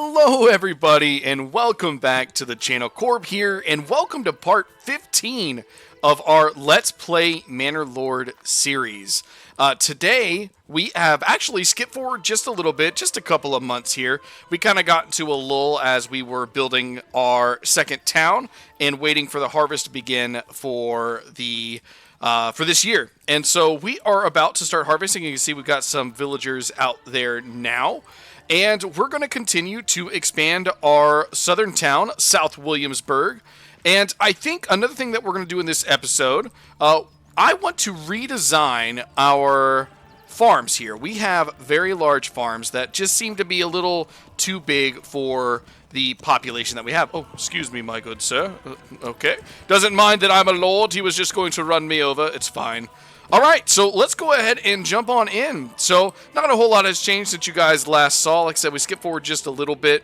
Hello everybody and welcome back to the channel. Corb here and welcome to part 15 of our Let's Play Manor Lord series. Today we have actually skipped forward just a little bit, just a couple of months here. We kind of got into a lull as we were building our second town and waiting for the harvest to begin for this year. And so we are about to start harvesting. You can see we've got some villagers out there now. And we're going to continue to expand our southern town, South Williamsburg. And I think another thing that we're going to do in this episode, I want to redesign our farms here. We have very large farms that just seem to be a little too big for the population that we have. Oh, excuse me, my good sir. Okay. Doesn't mind that I'm a lord. He was just going to run me over. It's fine. All right, so let's go ahead and jump on in. So not a whole lot has changed since you guys last saw. Like I said, we skipped forward just a little bit,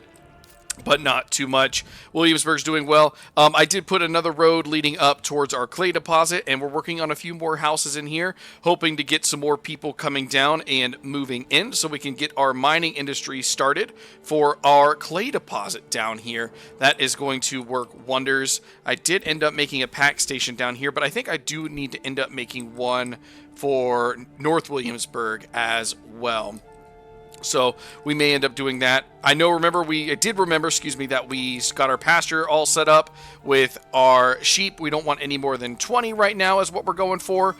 but not too much. Williamsburg's doing well. I did put another road leading up towards our clay deposit, and we're working on a few more houses in here, hoping to get some more people coming down and moving in so we can get our mining industry started for our clay deposit down here. That is going to work wonders. I did end up making a pack station down here, but I think I do need to end up making one for North Williamsburg as well. So we may end up doing that. I did remember, that we got our pasture all set up with our sheep. We don't want any more than 20 right now is what we're going for.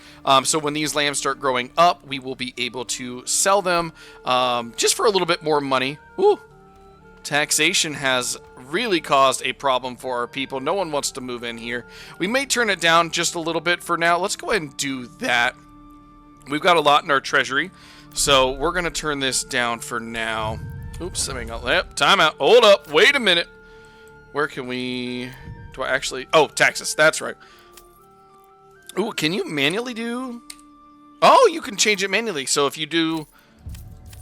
So when these lambs start growing up, we will be able to sell them just for a little bit more money. Ooh, taxation has really caused a problem for our people. No one wants to move in here. We may turn it down just a little bit for now. Let's go ahead and do that. We've got a lot in our treasury. So we're going to turn this down for now. Oops, time out. Hold up. Wait a minute. Where can we... Oh, taxes. That's right. Ooh, can you manually do... Oh, you can change it manually. So if you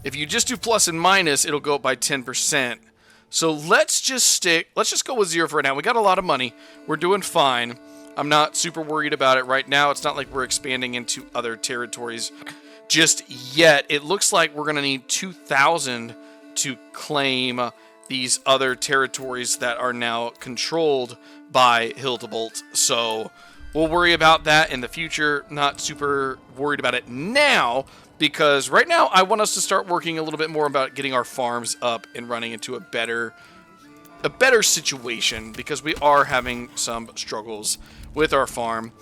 just do plus and minus, it'll go up by 10%. So let's just go with 0 for right now. We got a lot of money. We're doing fine. I'm not super worried about it right now. It's not like we're expanding into other territories just yet. It looks like we're going to need 2,000 to claim these other territories that are now controlled by Hildebolt. So we'll worry about that in the future. Not super worried about it now, because right now I want us to start working a little bit more about getting our farms up and running into a better situation, because we are having some struggles with our farm.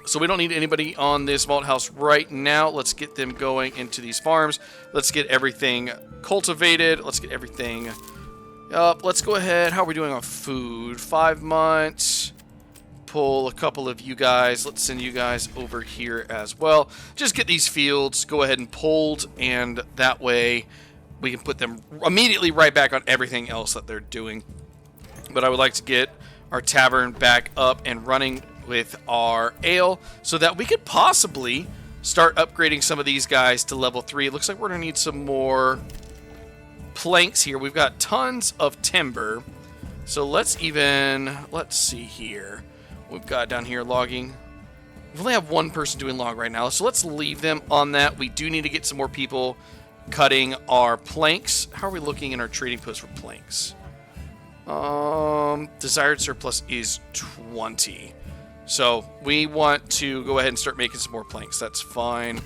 So we don't need anybody on this malt house right now. Let's get them going into these farms. Let's get everything cultivated. Let's get everything up. Let's go ahead. How are we doing on food? 5 months. Pull a couple of you guys. Let's send you guys over here as well. Just get these fields. Go ahead and pulled, and that way we can put them immediately right back on everything else that they're doing. But I would like to get our tavern back up and running with our ale so that we could possibly start upgrading some of these guys to level 3. It looks like we're going to need some more planks here. We've got tons of timber. So let's see here. We've got down here logging. We only have one person doing log right now, so let's leave them on that. We do need to get some more people cutting our planks. How are we looking in our trading post for planks? Desired surplus is 20. So we want to go ahead and start making some more planks. That's fine.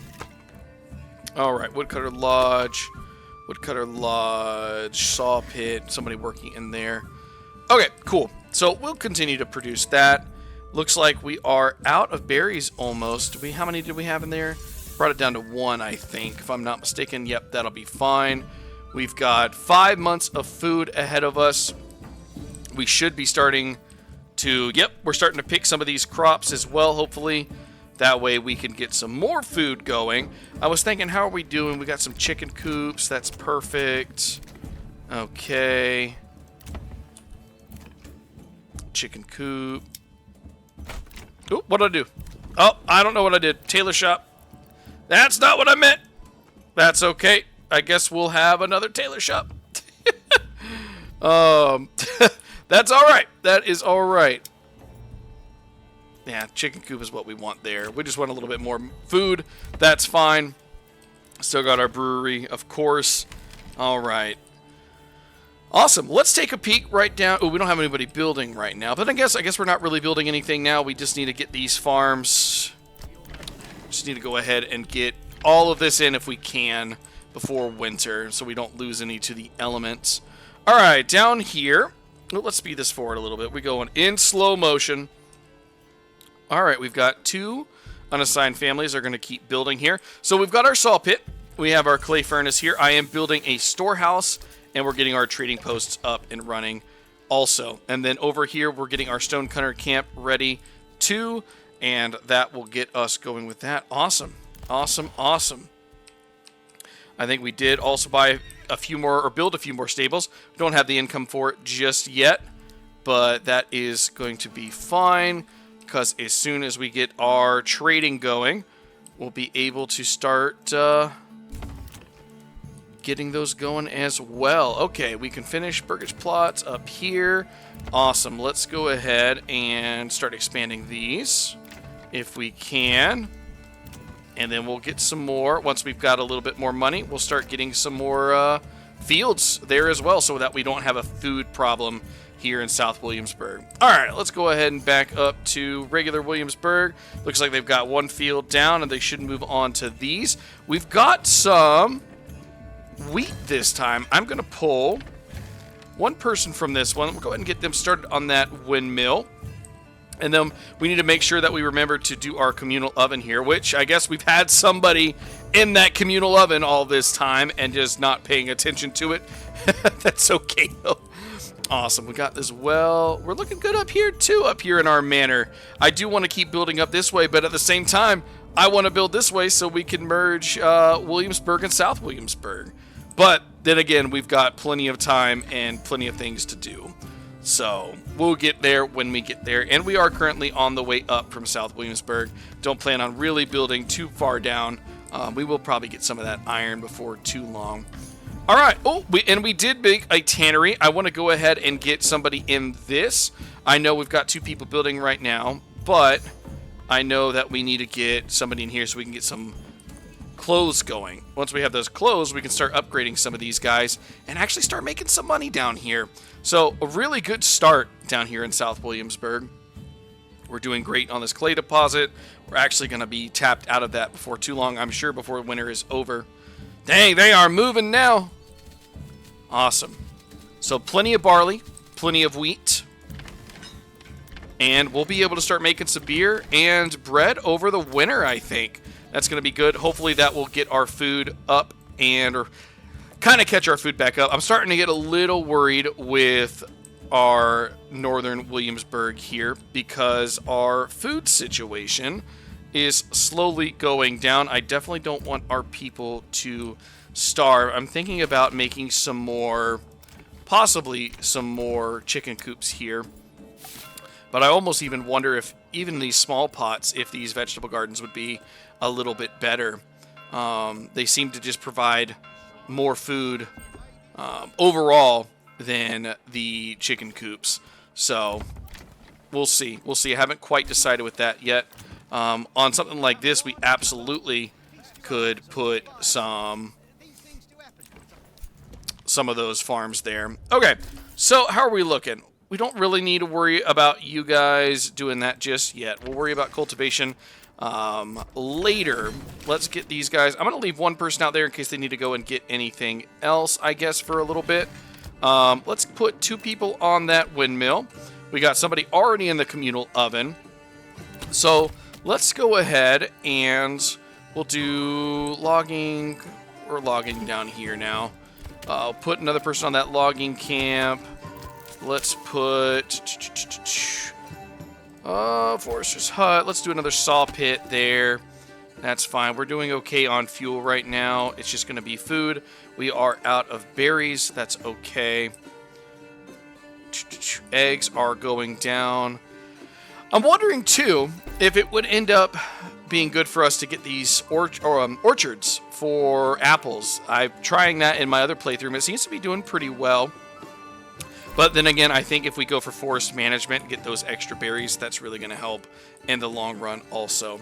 All right, woodcutter lodge, saw pit, somebody working in there. Okay, cool. So we'll continue to produce that. Looks like we are out of berries almost. How many did we have in there? Brought it down to 1, I think, if I'm not mistaken. Yep, that'll be fine. We've got 5 months of food ahead of us. We should be starting to, we're starting to pick some of these crops as well, hopefully. That way we can get some more food going. I was thinking, how are we doing? We got some chicken coops. That's perfect. Okay. Chicken coop. Oh, what did I do? Oh, I don't know what I did. Tailor shop. That's not what I meant. That's okay. I guess we'll have another tailor shop. That's all right. That is all right. Yeah, chicken coop is what we want there. We just want a little bit more food. That's fine. Still got our brewery, of course. All right. Awesome. Let's take a peek right down. Oh, we don't have anybody building right now, but I guess we're not really building anything now. We just need to get these farms. Just need to go ahead and get all of this in if we can before winter, so we don't lose any to the elements. All right, down here. Oh, let's speed this forward a little bit. We're going in slow motion. All right, we've got 2 unassigned families are going to keep building here. So we've got our saw pit. We have our clay furnace here. I am building a storehouse, and we're getting our trading posts up and running also. And then over here, we're getting our stonecutter camp ready too, and that will get us going with that. Awesome. Awesome, awesome. I think we did also buy a few more, or build a few more stables. We don't have the income for it just yet, but that is going to be fine, because as soon as we get our trading going, we'll be able to start getting those going as well. Okay, we can finish Burgage plots up here. Awesome. Let's go ahead and start expanding these if we can. And then we'll get some more. Once we've got a little bit more money, we'll start getting some more fields there as well, so that we don't have a food problem here in South Williamsburg. All right, let's go ahead and back up to regular Williamsburg. Looks like they've got 1 field down, and they should move on to these. We've got some wheat this time. I'm going to pull 1 person from this one. We'll go ahead and get them started on that windmill. And then we need to make sure that we remember to do our communal oven here, which I guess we've had somebody in that communal oven all this time and just not paying attention to it. That's okay, though. Awesome. We got this well. We're looking good up here, too, up here in our manor. I do want to keep building up this way, but at the same time, I want to build this way so we can merge Williamsburg and South Williamsburg. But then again, we've got plenty of time and plenty of things to do. So we'll get there when we get there. And we are currently on the way up from South Williamsburg. Don't plan on really building too far down. We will probably get some of that iron before too long. All right. Oh, we did make a tannery. I want to go ahead and get somebody in this. I know we've got 2 people building right now, but I know that we need to get somebody in here so we can get some clothes going. Once we have those clothes, we can start upgrading some of these guys and actually start making some money down here. So a really good start down here in South Williamsburg. We're doing great on this clay deposit. We're actually going to be tapped out of that before too long, I'm sure, before winter is over. Dang, they are moving now. Awesome. So plenty of barley, plenty of wheat. And we'll be able to start making some beer and bread over the winter, I think. That's going to be good. Hopefully that will get our food up or kind of catch our food back up. I'm starting to get a little worried with our northern Williamsburg here because our food situation is slowly going down. I definitely don't want our people to starve. I'm thinking about making some more, possibly some more chicken coops here. But I almost even wonder if even these small pots, if these vegetable gardens would be a little bit better. They seem to just provide more food overall than the chicken coops. So we'll see. We'll see. I haven't quite decided with that yet. On something like this, we absolutely could put some of those farms there. Okay, so how are we looking? We don't really need to worry about you guys doing that just yet. We'll worry about cultivation later. Let's get these guys. I'm going to leave 1 person out there in case they need to go and get anything else, I guess, for a little bit. Let's put 2 people on that windmill. We got somebody already in the communal oven. So let's go ahead and we'll do logging. We're logging down here now. I'll put another person on that logging camp. Let's put Forester's Hut. Let's do another saw pit there. That's fine. We're doing okay on fuel right now. It's just going to be food. We are out of berries. That's okay. Eggs are going down. I'm wondering, too, if it would end up being good for us to get these orchards for apples. I'm trying that in my other playthrough, and it seems to be doing pretty well. But then again, I think if we go for forest management and get those extra berries, that's really going to help in the long run also.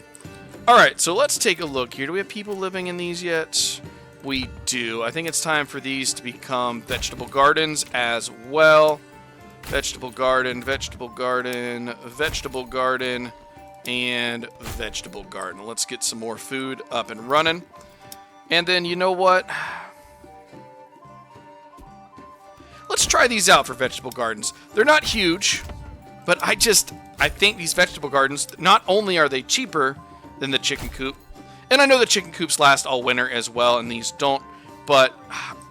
All right, so let's take a look here. Do we have people living in these yet? we do. I think it's time for these to become vegetable gardens as well. Vegetable garden, vegetable garden, vegetable garden, and vegetable garden. Let's get some more food up and running. And then, you know what? Let's try these out for vegetable gardens. They're not huge, but I think these vegetable gardens, not only are they cheaper than the chicken coop, and I know the chicken coops last all winter as well, and these don't, but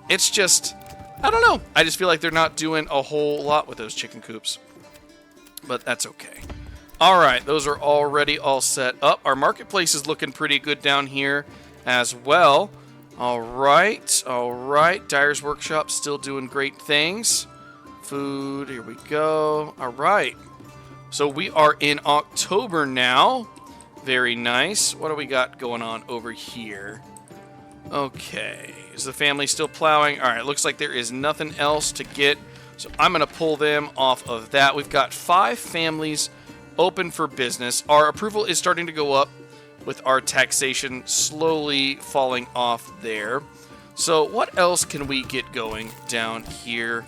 it's just, I don't know. I just feel like they're not doing a whole lot with those chicken coops, but that's okay. All right, those are already all set up. Our marketplace is looking pretty good down here as well. All right, all right. Dyer's Workshop still doing great things. Food, here we go. All right. So we are in October now. Very nice. What do we got going on over here? Okay. Is the family still plowing? All right, looks like there is nothing else to get. So I'm going to pull them off of that. We've got 5 families open for business. Our approval is starting to go up, with our taxation slowly falling off there. So what else can we get going down here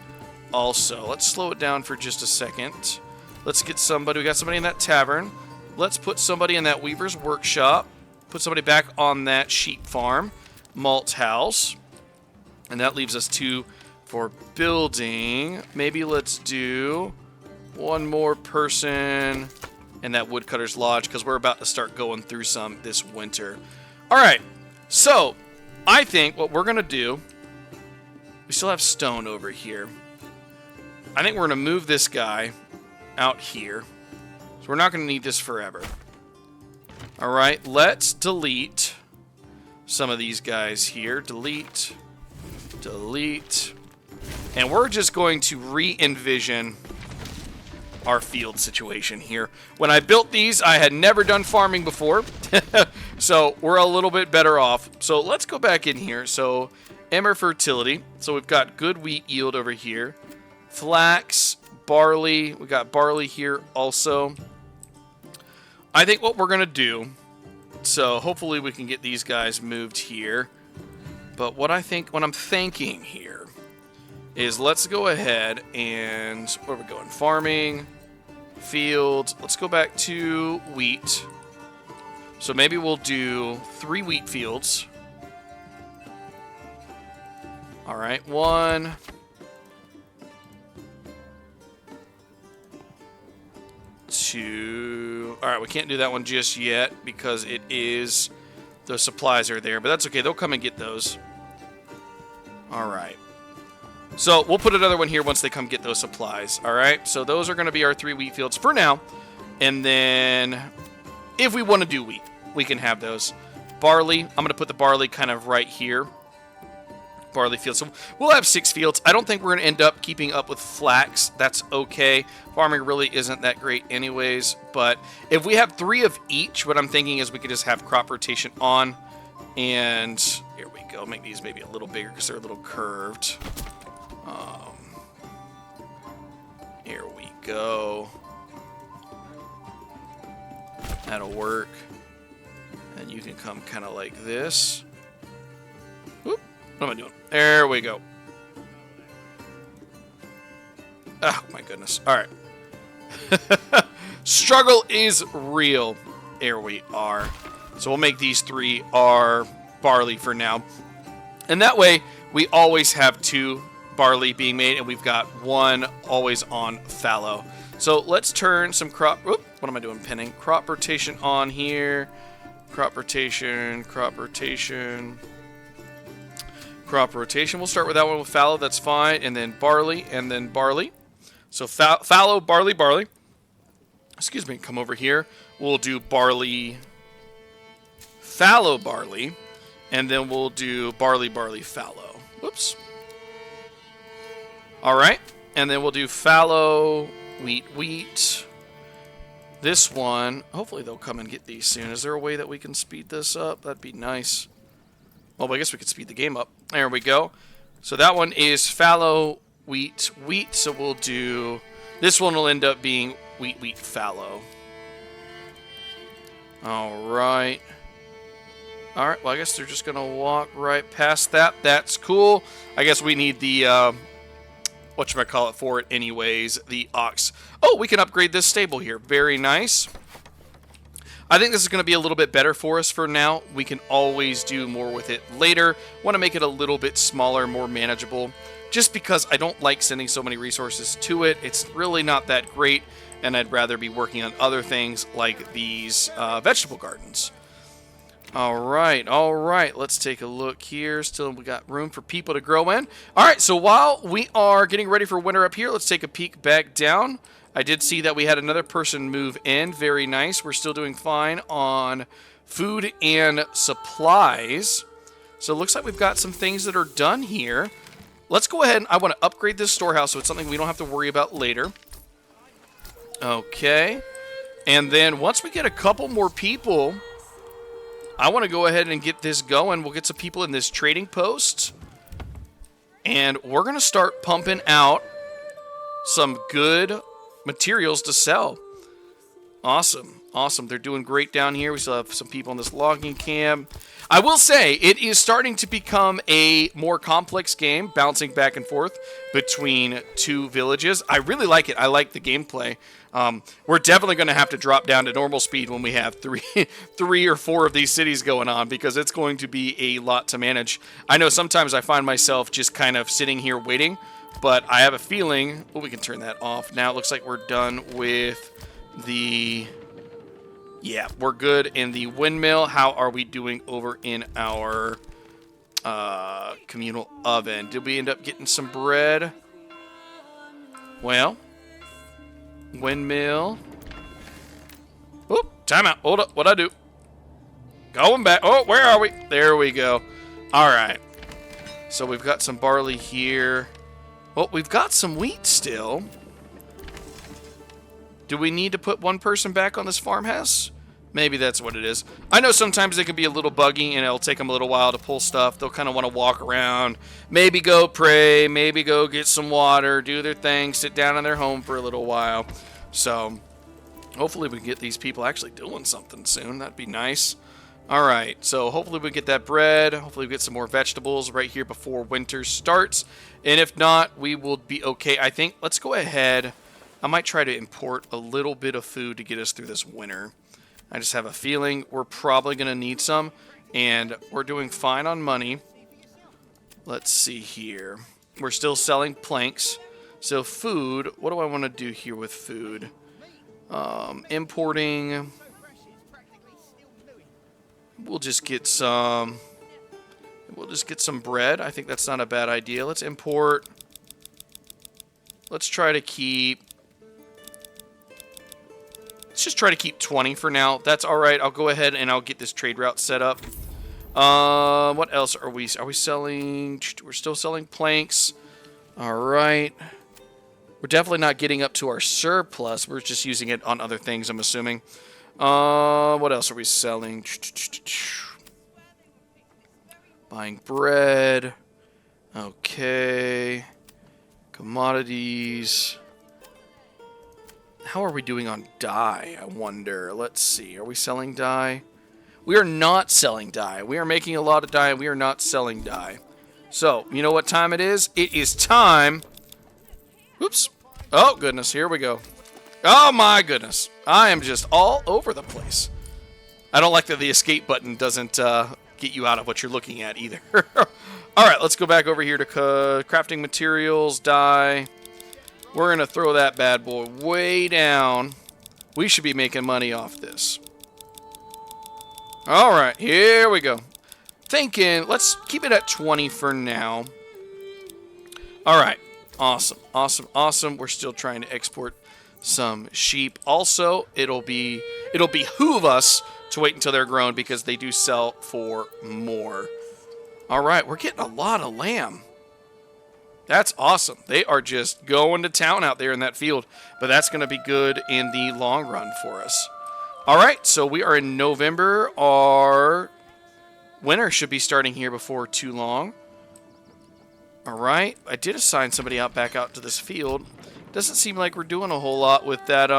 also? Let's slow it down for just a second. Let's get somebody. We got somebody in that tavern. Let's put somebody in that weaver's workshop. Put somebody back on that sheep farm. Malt house. And that leaves us 2 for building. Maybe let's do one more person in that woodcutter's lodge, because we're about to start going through some this winter. All right, so I think what we're going to do, we still have stone over here. I think we're going to move this guy out here. So we're not going to need this forever. All right, let's delete some of these guys here. Delete, delete. And we're just going to re-envision our field situation here. When I built these, I had never done farming before, so we're a little bit better off. So let's go back in here. So emmer fertility. So we've got good wheat yield over here. Flax, barley. We got barley here also. I think what we're going to do, so hopefully we can get these guys moved here. But what I'm thinking here is let's go ahead and, where are we going? Farming, fields. Let's go back to wheat. So maybe we'll do 3 wheat fields. All right, 1, 2. All right, we can't do that one just yet because it is, the supplies are there, but that's okay. They'll come and get those. All right. So we'll put another one here once they come get those supplies. All right, so those are going to be our 3 wheat fields for now. And then if we want to do wheat, we can have those. Barley, I'm going to put the barley kind of right here. Barley fields. So we'll have 6 fields. I don't think we're going to end up keeping up with flax. That's okay. Farming really isn't that great anyways. But if we have 3 of each, what I'm thinking is we could just have crop rotation on. And here we go. Make these maybe a little bigger because they're a little curved. Here we go. That'll work. And you can come kind of like this. Whoop. What am I doing? There we go. Oh, my goodness. All right. Struggle is real. There we are. So we'll make these 3 our barley for now. And that way, we always have 2 barley being made, and we've got 1 always on fallow. So let's turn some crop... Whoop, what am I doing? Pinning. Crop rotation on here. Crop rotation, crop rotation, crop rotation. We'll start with that one with fallow. That's fine. And then barley, and then barley. So fallow, barley, barley. Excuse me. Come over here. We'll do barley, fallow, barley. And then we'll do barley, barley, fallow. Whoops. All right. And then we'll do fallow, wheat, wheat. This one, hopefully they'll come and get these soon. Is there a way that we can speed this up? That'd be nice. Well, I guess we could speed the game up. There we go. So that one is fallow, wheat, wheat. So we'll do, this one will end up being wheat, wheat, fallow. All right. All right, well, I guess they're just going to walk right past that. That's cool. I guess we need the, whatchamacallit for it anyways, the ox. Oh, we can upgrade this stable here. Very nice. I think this is going to be a little bit better for us for now. We can always do more with it later. Want to make it a little bit smaller, more manageable, just because I don't like sending so many resources to it. It's really not that great, and I'd rather be working on other things like these vegetable gardens. All right. Let's take a look here. Still, we got room for people to grow in. All right, so while we are getting ready for winter up here, let's take a peek back down. I did see that we had another person move in. Very nice. We're still doing fine on food and supplies. So it looks like we've got some things that are done here. Let's go ahead and I want to upgrade this storehouse so it's something we don't have to worry about later. Okay. And then once we get a couple more people, I want to go ahead and get this going. We'll get some people in this trading post. And we're going to start pumping out some good materials to sell. Awesome. They're doing great down here. We still have some people in this logging camp. I will say, it is starting to become a more complex game, bouncing back and forth between two villages. I really like it. I like the gameplay. We're definitely going to have to drop down to normal speed when we have three or four of these cities going on, because it's going to be a lot to manage. I know sometimes I find myself just kind of sitting here waiting, but I have a feeling... Oh, we can turn that off. Now it looks like we're done with the... Yeah, we're good in the windmill. How are we doing over in our communal oven? Did we end up getting some bread? Well, windmill. Oh, time out. Hold up. What'd I do? Going back. Oh, where are we? There we go. All right. So we've got some barley here. Well, we've got some wheat still. Do we need to put one person back on this farmhouse? Maybe that's what it is. I know sometimes it can be a little buggy and it'll take them a little while to pull stuff. They'll kind of want to walk around, maybe go pray, maybe go get some water, do their thing, sit down in their home for a little while. So hopefully we can get these people actually doing something soon. That'd be nice. All right, so hopefully we get that bread. Hopefully we get some more vegetables right here before winter starts. And if not, we will be okay. I think let's go ahead. I might try to import a little bit of food to get us through this winter. I just have a feeling we're probably going to need some, and we're doing fine on money. Let's see here. We're still selling planks. So food, what do I want to do here with food? Importing. We'll just get some bread. I think that's not a bad idea. Let's import. Let's try to keep... Let's just try to keep 20 for now. That's all right. I'll go ahead and I'll get this trade route set up. What else are we selling? We're still selling planks. All right. We're definitely not getting up to our surplus. We're just using it on other things, I'm assuming. What else are we selling? Buying bread. Okay. Commodities. How are we doing on dye, I wonder? Let's see. Are we selling dye? We are not selling dye. We are making a lot of dye, and we are not selling dye. So, you know what time it is? It is time... Oops. Oh, goodness. Here we go. Oh, my goodness. I am just all over the place. I don't like that the escape button doesn't get you out of what you're looking at either. All right, let's go back over here to crafting materials, dye... We're going to throw that bad boy way down. We should be making money off this. All right, here we go. Thinking, let's keep it at 20 for now. All right, awesome. We're still trying to export some sheep. Also, it'll behoove us to wait until they're grown because they do sell for more. All right, we're getting a lot of lamb. That's awesome. They are just going to town out there in that field. But that's going to be good in the long run for us. All right, so we are in November. Our winter should be starting here before too long. All right. I did assign somebody back out to this field. Doesn't seem like we're doing a whole lot with that.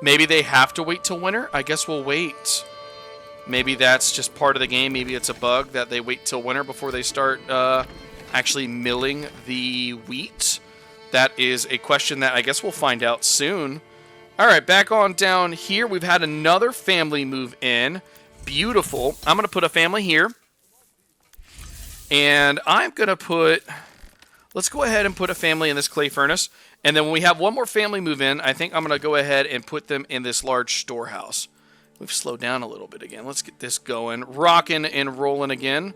Maybe they have to wait till winter. I guess we'll wait. Maybe that's just part of the game. Maybe it's a bug that they wait till winter before they start actually milling the wheat. That is a question that I guess we'll find out soon. All right, back on down here. We've had another family move in. Beautiful. I'm going to put a family here. And I'm going to put... Let's go ahead and put a family in this clay furnace. And then when we have one more family move in, I think I'm going to go ahead and put them in this large storehouse. We've slowed down a little bit again. Let's get this going. Rocking and rolling again.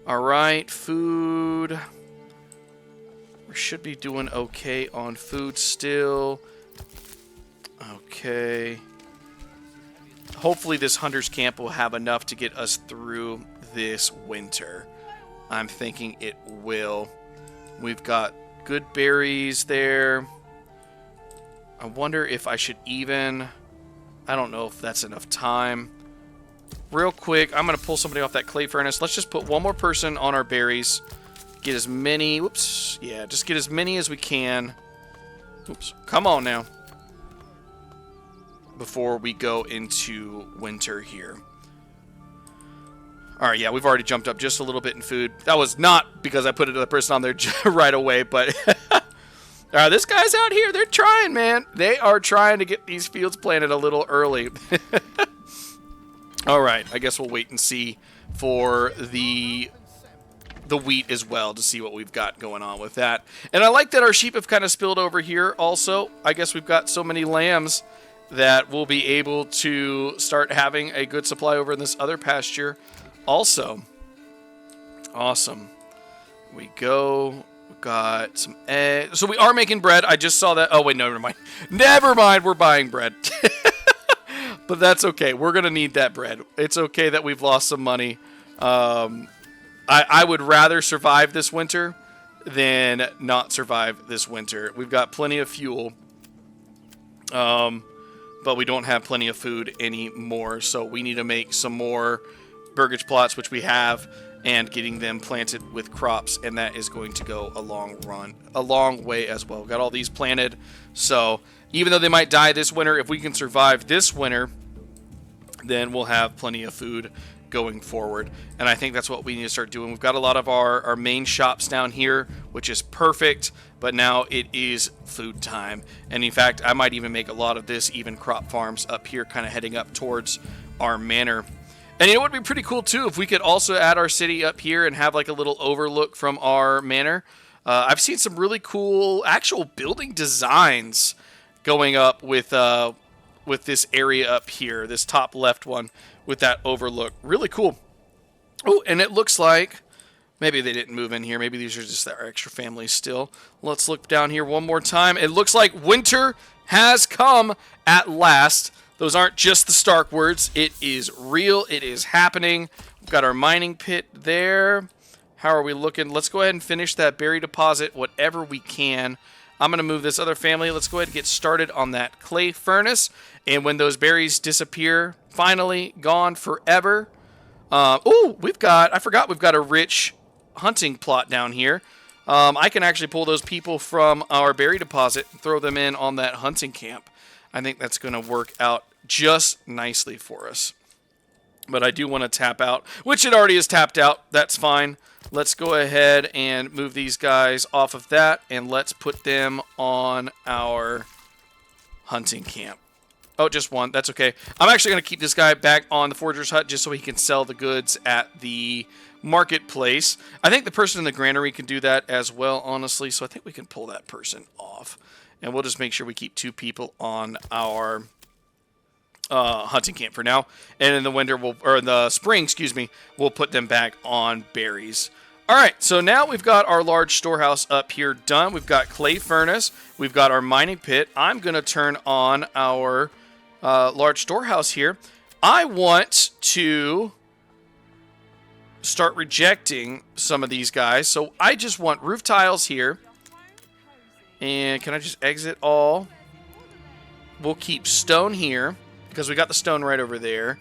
All right, food. We should be doing okay on food still. Okay. Hopefully this hunter's camp will have enough to get us through this winter. I'm thinking it will. We've got good berries there. I wonder if I should even... I don't know if that's enough time. Real quick, I'm going to pull somebody off that clay furnace. Let's just put one more person on our berries. Get as many... Whoops. Yeah, just get as many as we can. Oops. Come on now. Before we go into winter here. Alright, yeah, we've already jumped up just a little bit in food. That was not because I put another person on there right away, but... this guy's out here. They're trying, man. They are trying to get these fields planted a little early. Alright, I guess we'll wait and see for the wheat as well to see what we've got going on with that. And I like that our sheep have kind of spilled over here also. I guess we've got so many lambs that we'll be able to start having a good supply over in this other pasture also. Awesome. We go. We've got some eggs. So we are making bread. I just saw that. Oh, wait, no, never mind. Never mind. We're buying bread. But that's okay. We're going to need that bread. It's okay that we've lost some money. I would rather survive this winter than not survive this winter. We've got plenty of fuel. But we don't have plenty of food anymore. So we need to make some more burgage plots, which we have, and getting them planted with crops, and that is going to go a long way as well. We've got all these planted, so even though they might die this winter, if we can survive this winter, then we'll have plenty of food going forward. And I think that's what we need to start doing. We've got a lot of our main shops down here, which is perfect, but now it is food time. And in fact, I might even make a lot of this even crop farms up here, kind of heading up towards our manor. And you know what would be pretty cool too, if we could also add our city up here and have like a little overlook from our manor. I've seen some really cool actual building designs going up with this area up here, this top left one with that overlook. Really cool. Oh, and it looks like maybe they didn't move in here. Maybe these are just our extra families still. Let's look down here one more time. It looks like winter has come at last. Those aren't just the Stark words. It is real. It is happening. We've got our mining pit there. How are we looking? Let's go ahead and finish that berry deposit, whatever we can. I'm going to move this other family. Let's go ahead and get started on that clay furnace. And when those berries disappear, finally gone forever. Oh, I forgot we've got a rich hunting plot down here. I can actually pull those people from our berry deposit and throw them in on that hunting camp. I think that's going to work out just nicely for us. But I do want to tap out, which it already is tapped out. That's fine. Let's go ahead and move these guys off of that, and let's put them on our hunting camp. Oh, just one. That's okay. I'm actually going to keep this guy back on the forger's hut just so he can sell the goods at the marketplace. I think the person in the granary can do that as well, honestly, so I think we can pull that person off. And we'll just make sure we keep 2 people on our hunting camp for now. And in the winter, or in the spring, excuse me, we'll put them back on berries. All right, so now we've got our large storehouse up here done. We've got clay furnace. We've got our mining pit. I'm going to turn on our large storehouse here. I want to start rejecting some of these guys. So I just want roof tiles here. And can I just exit all? We'll keep stone here because we got the stone right over there.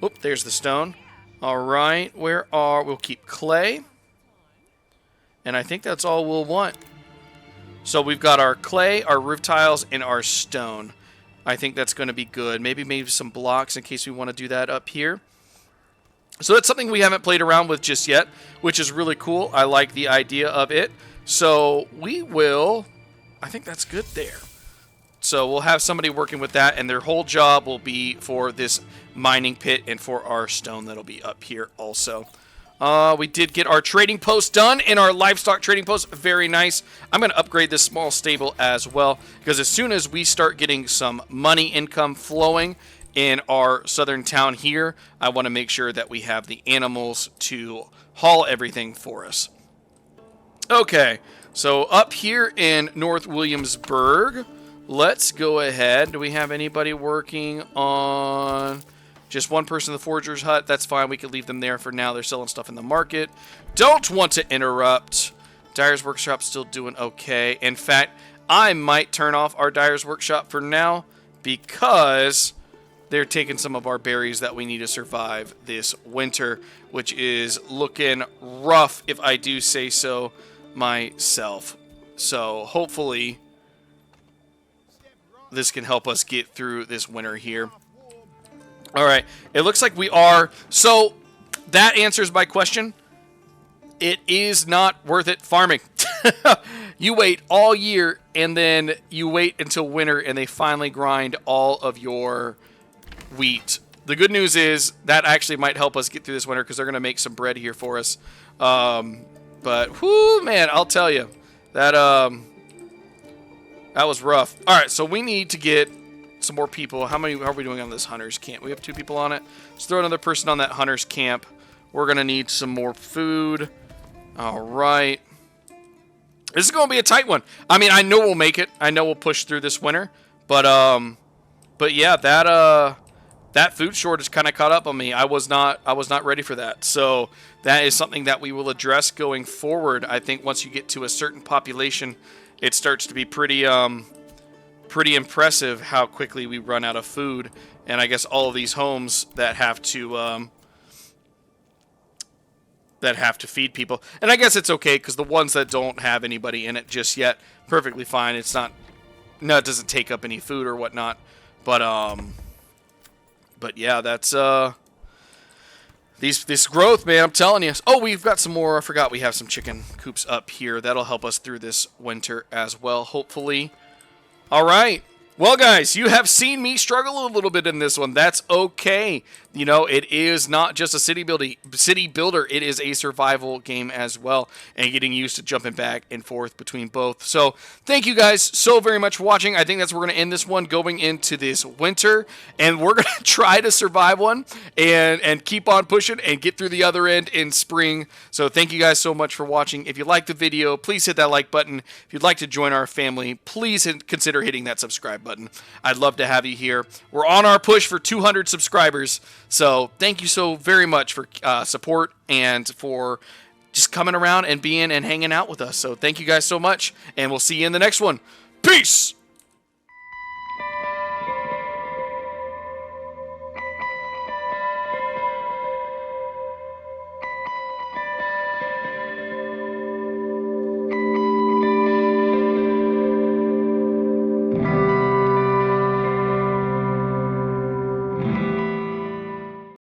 Oop, there's the stone. All right, we'll keep clay. And I think that's all we'll want. So we've got our clay, our roof tiles, and our stone. I think that's going to be good. Maybe some blocks in case we want to do that up here. So that's something we haven't played around with just yet, which is really cool. I like the idea of it. So we will... I think that's good there. So we'll have somebody working with that, and their whole job will be for this mining pit and for our stone that'll be up here also. We did get our trading post done and our livestock trading post. Very nice. I'm going to upgrade this small stable as well, because as soon as we start getting some money income flowing in our southern town here, I want to make sure that we have the animals to haul everything for us. Okay, so up here in North Williamsburg, let's go ahead. Do we have anybody working on... Just one person in the forger's hut? That's fine. We could leave them there for now. They're selling stuff in the market. Don't want to interrupt. Dyer's Workshop's still doing okay. In fact, I might turn off our Dyer's Workshop for now because they're taking some of our berries that we need to survive this winter, which is looking rough, if I do say so myself. So hopefully this can help us get through this winter here. All right, it looks like we are. So that answers my question. It is not worth it farming. You wait all year, and then you wait until winter, and they finally grind all of your wheat. The good news is that actually might help us get through this winter because they're going to make some bread here for us. But, whoo, man, I'll tell you. That was rough. All right, so we need to get some more people. How are we doing on this hunter's camp? We have 2 people on it. Let's throw another person on that hunter's camp. We're going to need some more food. All right. This is going to be a tight one. I mean, I know we'll make it. I know we'll push through this winter. But yeah, that food shortage kind of caught up on me. I was not ready for that. So that is something that we will address going forward. I think once you get to a certain population, it starts to be pretty impressive how quickly we run out of food. And I guess all of these homes that have to feed people. And I guess it's okay because the ones that don't have anybody in it just yet, perfectly fine. It's not, no, it doesn't take up any food or whatnot. But yeah, that's this growth, man. I'm telling you. Oh, we've got some more. I forgot we have some chicken coops up here. That'll help us through this winter as well, hopefully. All right. Well, guys, you have seen me struggle a little bit in this one. That's okay. You know, it is not just a city builder. It is a survival game as well, and getting used to jumping back and forth between both. So thank you guys so very much for watching. I think that's where we're going to end this one going into this winter, and we're going to try to survive one and keep on pushing and get through the other end in spring. So thank you guys so much for watching. If you liked the video, please hit that like button. If you'd like to join our family, please consider hitting that subscribe button. I'd love to have you here. We're on our push for 200 subscribers. So thank you so very much for support and for just coming around and being and hanging out with us. So thank you guys so much, and we'll see you in the next one. Peace!